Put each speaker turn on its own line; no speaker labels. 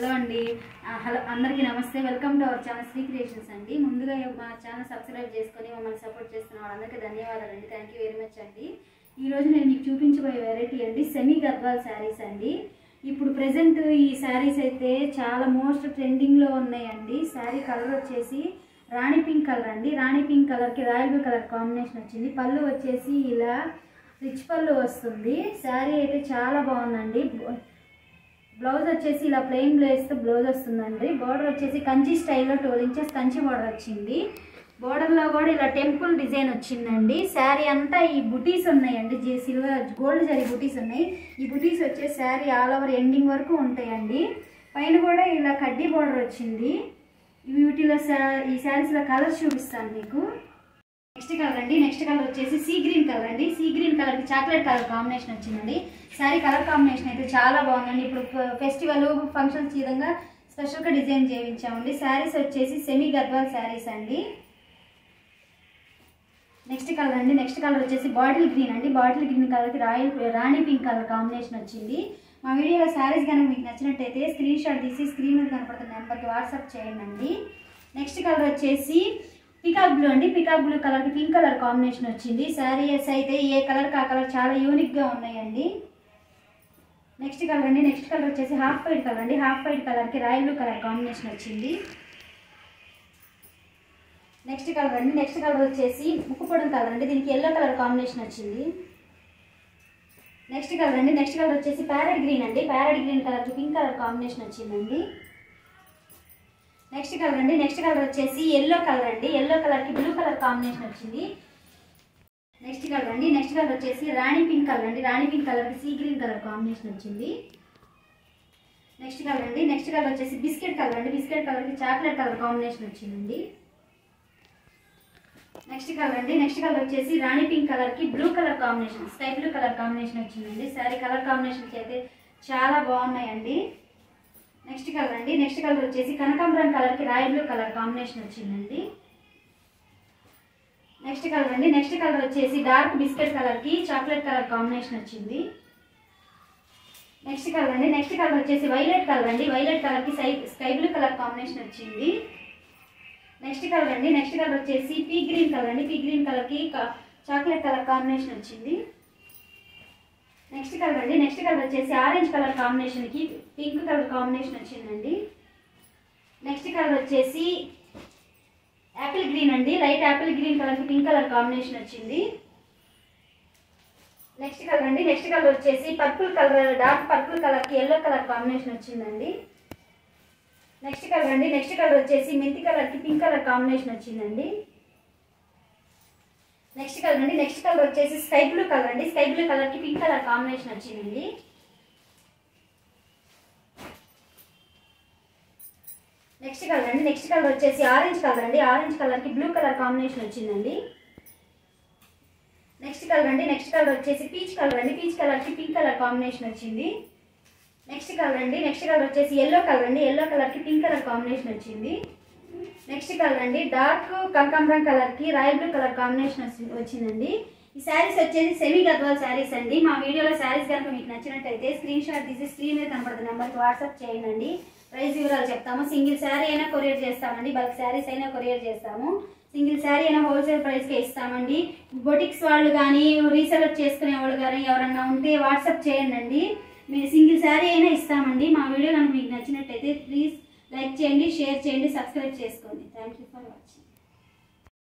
Hello అండి. Hello అందరికీ నమస్తే. Welcome to our channel Sri creations అండి. ముందుగా మా ఛానల్ సబ్స్క్రైబ్ చేసుకొని మమ్మల్ని సపోర్ట్ చేస్తున్న వాళ్ళందరికీ ధన్యవాదాలండి. థ్యాంక్ యూ వెరీ మచ్ అండి. ఈరోజు నేను మీకు చూపించబోయే వెరైటీ అండి సెమీ గద్వాల్ శారీస్ అండి. ఇప్పుడు ప్రెజెంట్ ఈ శారీస్ అయితే చాలా మోస్ట్ ట్రెండింగ్లో ఉన్నాయండి. శారీ కలర్ వచ్చేసి రాణి పింక్ కలర్ అండి. రాణి పింక్ కలర్కి రాయల్ బ్లూ కలర్ కాంబినేషన్ వచ్చింది. పళ్ళు వచ్చేసి ఇలా రిచ్ పళ్ళు వస్తుంది. శారీ అయితే చాలా బాగుందండి. బ్లౌజ్ వచ్చేసి ఇలా ప్లెయిన్ బ్లౌజ్తో బ్లౌజ్ వస్తుందండి. బార్డర్ వచ్చేసి కంచి స్టైల్లో 12 ఇంచెస్ కంచి బార్డర్ వచ్చింది. బార్డర్లో కూడా ఇలా టెంపుల్ డిజైన్ వచ్చిందండి. శారీ అంతా ఈ బుటీస్ ఉన్నాయండి. సిల్వర్ గోల్డ్ జరీ బుటీస్ ఉన్నాయి. ఈ బుటీస్ వచ్చేసి శారీ ఆల్ ఓవర్ ఎండింగ్ వరకు ఉంటాయండి. పైన కూడా ఇలా కడ్డీ బార్డర్ వచ్చింది. వీటిలో ఈ శారీస్లో కలర్స్ చూపిస్తాను మీకు. నెక్స్ట్ కలర్ అండి. నెక్స్ట్ కలర్ వచ్చేసి సీ గ్రీన్ కలర్ అండి. సీ గ్రీన్ కలర్కి చాక్లెట్ కలర్ కాంబినేషన్ వచ్చిందండి. శారీ కలర్ కాంబినేషన్ అయితే చాలా బాగుందండి. ఇప్పుడు ఫెస్టివల్ ఫంక్షన్స్ ఈ విధంగా స్పెషల్గా డిజైన్ చేయించామండి. శారీస్ వచ్చేసి సెమీ గద్వాల్ శారీస్ అండి. నెక్స్ట్ కలర్ అండి. నెక్స్ట్ కలర్ వచ్చేసి బాటిల్ గ్రీన్ అండి. బాటిల్ గ్రీన్ కలర్కి రాణి పింక్ కలర్ కాంబినేషన్ వచ్చింది. మా వీడియోలో శారీస్ కనుక మీకు నచ్చినట్టయితే స్క్రీన్ షాట్ తీసి స్క్రీన్ మీద కనపడుతున్న నెంబర్కి వాట్సాప్ చేయండి. నెక్స్ట్ కలర్ వచ్చేసి పికాక్ బ్లూ అండి. పికాక్ బ్లూ కలర్కి పింక్ కలర్ కాంబినేషన్ వచ్చింది. శారీస్ అయితే ఏ కలర్కి ఆ కలర్ చాలా యూనిక్గా ఉన్నాయండి. నెక్స్ట్ కలర్ అండి. నెక్స్ట్ కలర్ వచ్చేసి హాఫ్ వైట్ కలర్ అండి. హాఫ్ వైట్ కలర్కి రాయల్ బ్లూ కలర్ కాంబినేషన్ వచ్చింది. నెక్స్ట్ కలర్ అండి. నెక్స్ట్ కలర్ వచ్చేసి ముక్కుపొడం కలర్ అండి. దీనికి ఎల్లో కలర్ కాంబినేషన్ వచ్చింది. నెక్స్ట్ కలర్ అండి. నెక్స్ట్ కలర్ వచ్చేసి ప్యారెట్ గ్రీన్ అండి. ప్యారెట్ గ్రీన్ కలర్కి పింక్ కలర్ కాంబినేషన్ వచ్చిందండి. నెక్స్ట్ కలర్ అండి. నెక్స్ట్ కలర్ వచ్చేసి ఎల్లో కలర్ అండి. ఎల్లో కలర్కి బ్లూ కలర్ కాంబినేషన్ వచ్చింది. నెక్స్ట్ కలర్ అండి. నెక్స్ట్ కలర్ వచ్చేసి రాణి పింక్ కలర్ అండి. రాణి పింక్ కలర్కి సీ గ్రీన్ కలర్ కాంబినేషన్ వచ్చింది. నెక్స్ట్ కలర్ అండి. నెక్స్ట్ కలర్ వచ్చేసి బిస్కెట్ కలర్ అండి. బిస్కెట్ కలర్కి చాక్లెట్ కలర్ కాంబినేషన్ వచ్చిందండి. నెక్స్ట్ కలర్ అండి. నెక్స్ట్ కలర్ వచ్చేసి రాణి పింక్ కలర్కి blue colour combination sky blue colour combination వచ్చిందండి. శారీ కలర్ కాంబినేషన్కి అయితే చాలా బాగున్నాయండి. నెక్స్ట్ కలర్ అండి. నెక్స్ట్ కలర్ వచ్చేసి కనకాంబరం కలర్కి రాయల్ బ్లూ కలర్ కాంబినేషన్ వచ్చిందండి. నెక్స్ట్ కలర్ అండి. నెక్స్ట్ కలర్ వచ్చేసి డార్క్ బిస్కెట్ కలర్కి చాక్లెట్ కలర్ కాంబినేషన్ వచ్చింది. నెక్స్ట్ కలర్ అండి. నెక్స్ట్ కలర్ వచ్చేసి వైలెట్ కలర్ అండి. వైలెట్ కలర్కి స్కై బ్లూ కలర్ కాంబినేషన్ వచ్చింది. నెక్స్ట్ కలర్ అండి. నెక్స్ట్ కలర్ వచ్చేసి పీ గ్రీన్ కలర్ అండి. పీ గ్రీన్ కలర్కి చాక్లెట్ కలర్ కాంబినేషన్ వచ్చింది. నెక్స్ట్ కలర్ అండి. నెక్స్ట్ కలర్ వచ్చేసి ఆరెంజ్ కలర్ కాంబినేషన్కి పింక్ కలర్ కాంబినేషన్ వచ్చిందండి. నెక్స్ట్ కలర్ వచ్చేసి యాపిల్ గ్రీన్ అండి. లైట్ యాపిల్ గ్రీన్ కలర్కి పింక్ కలర్ కాంబినేషన్ వచ్చింది. నెక్స్ట్ కలర్ అండి. నెక్స్ట్ కలర్ వచ్చేసి పర్పుల్ కలర్ డార్క్ పర్పుల్ కలర్కి ఎల్లో కలర్ కాంబినేషన్ వచ్చిందండి. నెక్స్ట్ కలర్ అండి. నెక్స్ట్ కలర్ వచ్చేసి మెంతి కలర్కి పింక్ కలర్ కాంబినేషన్ వచ్చిందండి. నెక్స్ట్ కలర్ అండి. నెక్స్ట్ కలర్ వచ్చేసి స్కై బ్లూ కలర్ అండి. స్కై బ్లూ కలర్కి పింక్ కలర్ కాంబినేషన్ వచ్చిందండి. నెక్స్ట్ కలర్ అండి. నెక్స్ట్ కలర్ వచ్చేసి ఆరెంజ్ కలర్ అండి. ఆరెంజ్ కలర్కి బ్లూ కలర్ కాంబినేషన్ వచ్చిందండి. నెక్స్ట్ కలర్ అండి. నెక్స్ట్ కలర్ వచ్చేసి పీచ్ కలర్ అండి. పీచ్ కలర్కి పింక్ కలర్ కాంబినేషన్ వచ్చింది. నెక్స్ట్ కలర్ అండి. నెక్స్ట్ కలర్ వచ్చేసి ఎల్లో కలర్ అండి. ఎల్లో కలర్కి పింక్ కలర్ కాంబినేషన్ వచ్చింది. నెక్స్ట్ కలర్ అండి. డార్క్ కనకాంబరం కలర్కి రాయల్ బ్లూ కలర్ కాంబినేషన్ వచ్చిందండి. ఈ శారీస్ వచ్చేసి సెమీ గద్వాల్ శారీస్ అండి. మా వీడియోలో శారీస్ కనుక మీకు నచ్చినట్టయితే స్క్రీన్ షాట్ తీసి స్క్రీన్ మీద కనపడుతున్న నెంబర్కి వాట్సాప్ చేయండి. ప్రైస్ వివరాలు చెప్తాము. సింగిల్ శారీ అయినా కొరియర్ చేస్తామండి. బల్క్ శారీస్ అయినా కొరియర్ చేస్తాము. సింగిల్ శారీ అయినా హోల్సేల్ ప్రైస్కే ఇస్తామండి. బొటిక్స్ వాళ్ళు కానీ రీసెలర్ చేసుకునే వాళ్ళు కానీ ఎవరన్నా ఉంటే వాట్సాప్ చేయండి. మీరు సింగిల్ శారీ అయినా ఇస్తామండి. మా వీడియో కనుక మీకు నచ్చినట్టయితే ప్లీజ్ లైక్ చేయండి, షేర్ చేయండి, సబ్స్క్రైబ్ చేసుకోండి. Thank you for watching.